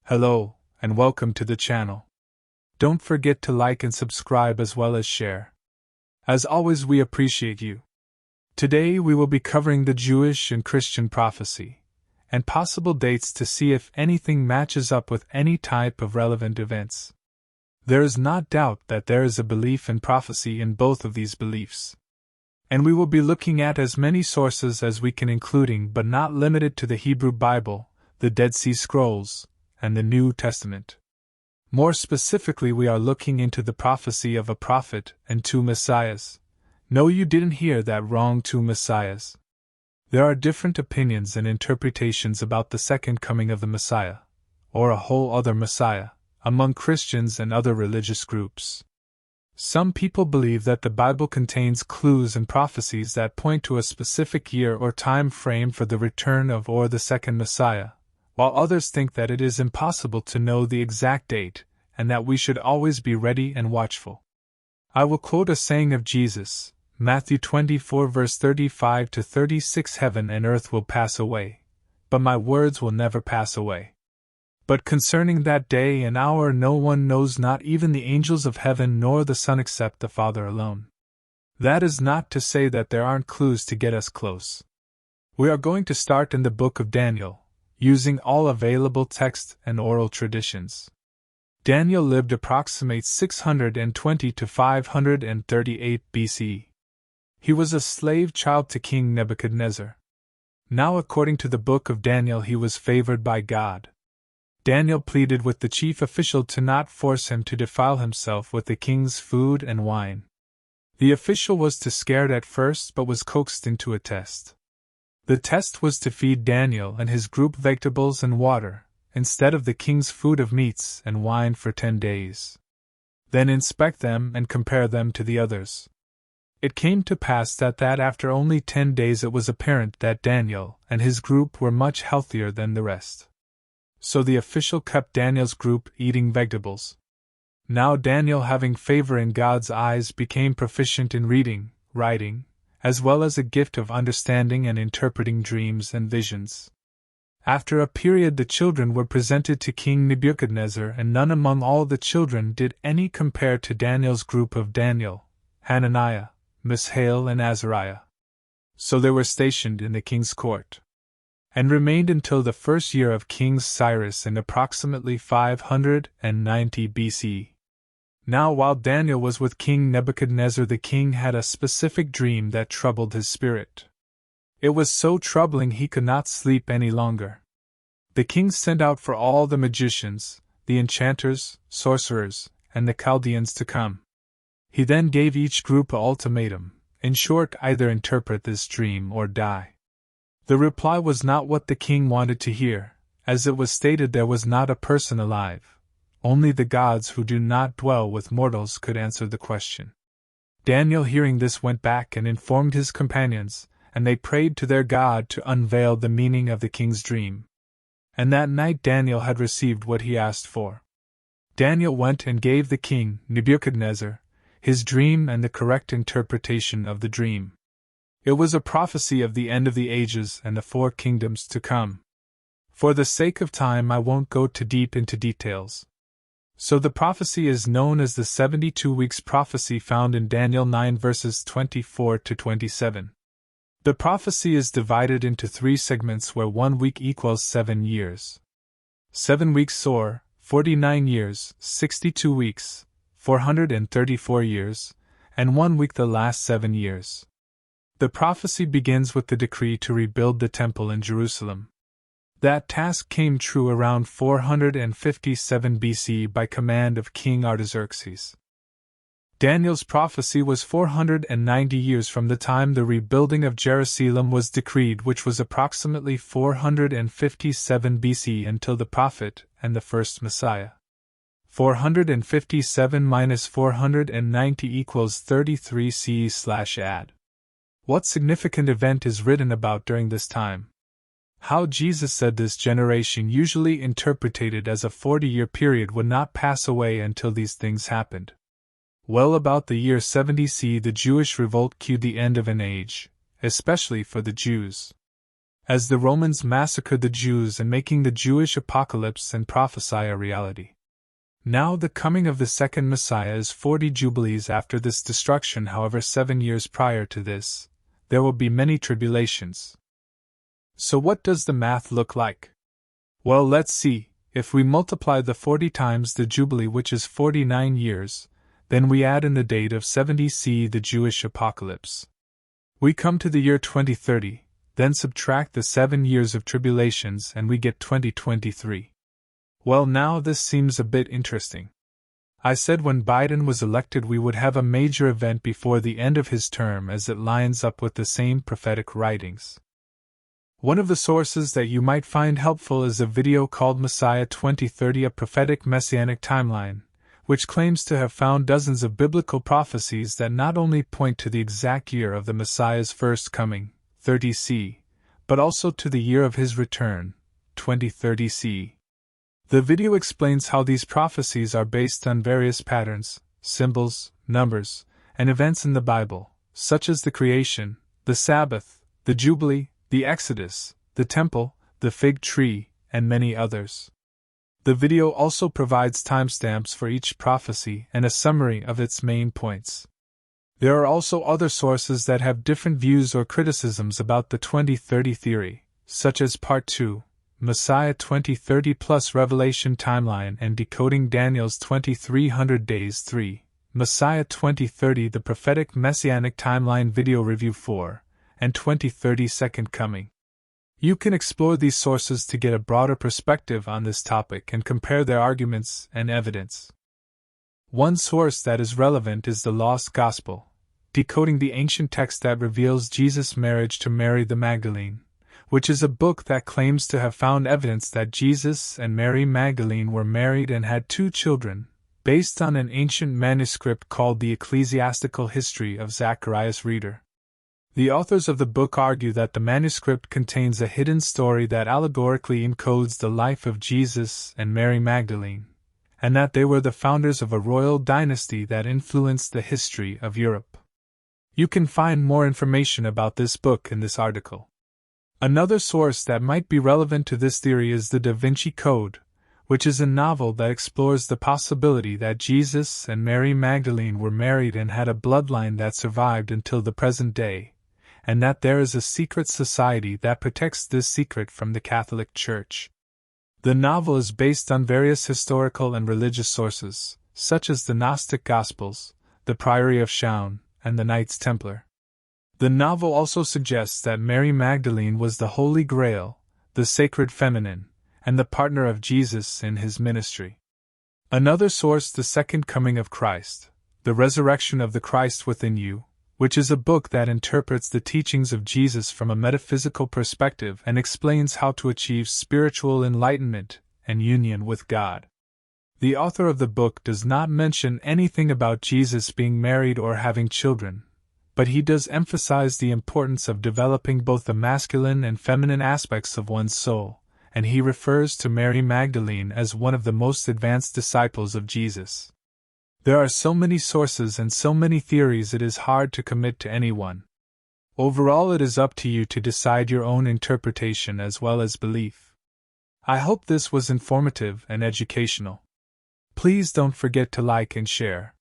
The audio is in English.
Hello, and welcome to the channel. Don't forget to like and subscribe as well as share. As always, we appreciate you. Today we will be covering the Jewish and Christian prophecy, and possible dates to see if anything matches up with any type of relevant events. There is not doubt that there is a belief in prophecy in both of these beliefs. And we will be looking at as many sources as we can, including but not limited to the Hebrew Bible, the Dead Sea Scrolls, and the New Testament. More specifically, we are looking into the prophecy of a prophet and two messiahs. No, you didn't hear that wrong, two messiahs. There are different opinions and interpretations about the second coming of the Messiah, or a whole other Messiah, among Christians and other religious groups. Some people believe that the Bible contains clues and prophecies that point to a specific year or time frame for the return of or the second Messiah, while others think that it is impossible to know the exact date, and that we should always be ready and watchful. I will quote a saying of Jesus, Matthew 24 verse 35 to 36, "Heaven and earth will pass away, but my words will never pass away. But concerning that day and hour no one knows, not even the angels of heaven nor the Son except the Father alone." That is not to say that there aren't clues to get us close. We are going to start in the book of Daniel, using all available text and oral traditions. Daniel lived approximate 620 to 538 BC. He was a slave child to King Nebuchadnezzar. Now, according to the book of Daniel, he was favored by God. Daniel pleaded with the chief official to not force him to defile himself with the king's food and wine. The official was too scared at first but was coaxed into a test. The test was to feed Daniel and his group vegetables and water, instead of the king's food of meats and wine, for 10 days. Then inspect them and compare them to the others. It came to pass that after only 10 days it was apparent that Daniel and his group were much healthier than the rest. So the official kept Daniel's group eating vegetables. Now Daniel, having favor in God's eyes, became proficient in reading, writing, as well as a gift of understanding and interpreting dreams and visions. After a period the children were presented to King Nebuchadnezzar, and none among all the children did any compare to Daniel's group of Daniel, Hananiah, Mishael and Azariah. So they were stationed in the king's court, and remained until the first year of King Cyrus in approximately 590 BC. Now, while Daniel was with King Nebuchadnezzar, the king had a specific dream that troubled his spirit. It was so troubling he could not sleep any longer. The king sent out for all the magicians, the enchanters, sorcerers, and the Chaldeans to come. He then gave each group an ultimatum, in short, either interpret this dream or die. The reply was not what the king wanted to hear, as it was stated there was not a person alive. Only the gods who do not dwell with mortals could answer the question. Daniel, hearing this, went back and informed his companions, and they prayed to their God to unveil the meaning of the king's dream. And that night Daniel had received what he asked for. Daniel went and gave the king, Nebuchadnezzar, his dream and the correct interpretation of the dream. It was a prophecy of the end of the ages and the 4 kingdoms to come. For the sake of time I won't go too deep into details. So the prophecy is known as the 72 weeks prophecy, found in Daniel 9 verses 24 to 27. The prophecy is divided into 3 segments where 1 week equals 7 years. 7 weeks soar, 49 years, 62 weeks, 434 years, and 1 week the last 7 years. The prophecy begins with the decree to rebuild the temple in Jerusalem. That task came true around 457 BC by command of King Artaxerxes. Daniel's prophecy was 490 years from the time the rebuilding of Jerusalem was decreed, which was approximately 457 BC, until the prophet and the first Messiah. 457 minus 490 equals 33 CE/AD. What significant event is written about during this time? How Jesus said this generation, usually interpreted as a 40-year period, would not pass away until these things happened. Well, about the year 70 CE, the Jewish revolt cued the end of an age, especially for the Jews. as the Romans massacred the Jews and making the Jewish apocalypse and prophesy a reality. Now the coming of the second Messiah is 40 jubilees after this destruction. However, 7 years prior to this, there will be many tribulations. So what does the math look like? Well, let's see. If we multiply the 40 times the jubilee, which is 49 years, then we add in the date of 70 CE, the Jewish apocalypse. We come to the year 2030, then subtract the 7 years of tribulations and we get 2023. Well, now this seems a bit interesting. I said when Biden was elected we would have a major event before the end of his term, as it lines up with the same prophetic writings. One of the sources that you might find helpful is a video called Messiah 2030, a prophetic messianic timeline, which claims to have found dozens of biblical prophecies that not only point to the exact year of the Messiah's first coming, 30 CE, but also to the year of his return, 2030 CE. The video explains how these prophecies are based on various patterns, symbols, numbers, and events in the Bible, such as the creation, the Sabbath, the Jubilee, the Exodus, the Temple, the fig tree, and many others. The video also provides timestamps for each prophecy and a summary of its main points. There are also other sources that have different views or criticisms about the 2030 theory, such as Part 2, Messiah 2030 plus Revelation Timeline and Decoding Daniel's 2300 Days 3, Messiah 2030 the Prophetic Messianic Timeline Video Review 4, and 2030 Second Coming. You can explore these sources to get a broader perspective on this topic and compare their arguments and evidence. One source that is relevant is the Lost Gospel, decoding the ancient text that reveals Jesus' marriage to Mary the Magdalene, which is a book that claims to have found evidence that Jesus and Mary Magdalene were married and had 2 children, based on an ancient manuscript called the Ecclesiastical History of Zacharias Reader. The authors of the book argue that the manuscript contains a hidden story that allegorically encodes the life of Jesus and Mary Magdalene, and that they were the founders of a royal dynasty that influenced the history of Europe. You can find more information about this book in this article. Another source that might be relevant to this theory is the Da Vinci Code, which is a novel that explores the possibility that Jesus and Mary Magdalene were married and had a bloodline that survived until the present day, and that there is a secret society that protects this secret from the Catholic Church. The novel is based on various historical and religious sources, such as the Gnostic Gospels, the Priory of Chaon, and the Knights Templar. The novel also suggests that Mary Magdalene was the Holy Grail, the sacred feminine, and the partner of Jesus in his ministry. Another source, The Second Coming of Christ, The Resurrection of the Christ Within You, which is a book that interprets the teachings of Jesus from a metaphysical perspective and explains how to achieve spiritual enlightenment and union with God. The author of the book does not mention anything about Jesus being married or having children, but he does emphasize the importance of developing both the masculine and feminine aspects of one's soul, and he refers to Mary Magdalene as one of the most advanced disciples of Jesus. There are so many sources and so many theories it is hard to commit to any one. Overall, it is up to you to decide your own interpretation as well as belief. I hope this was informative and educational. Please don't forget to like and share.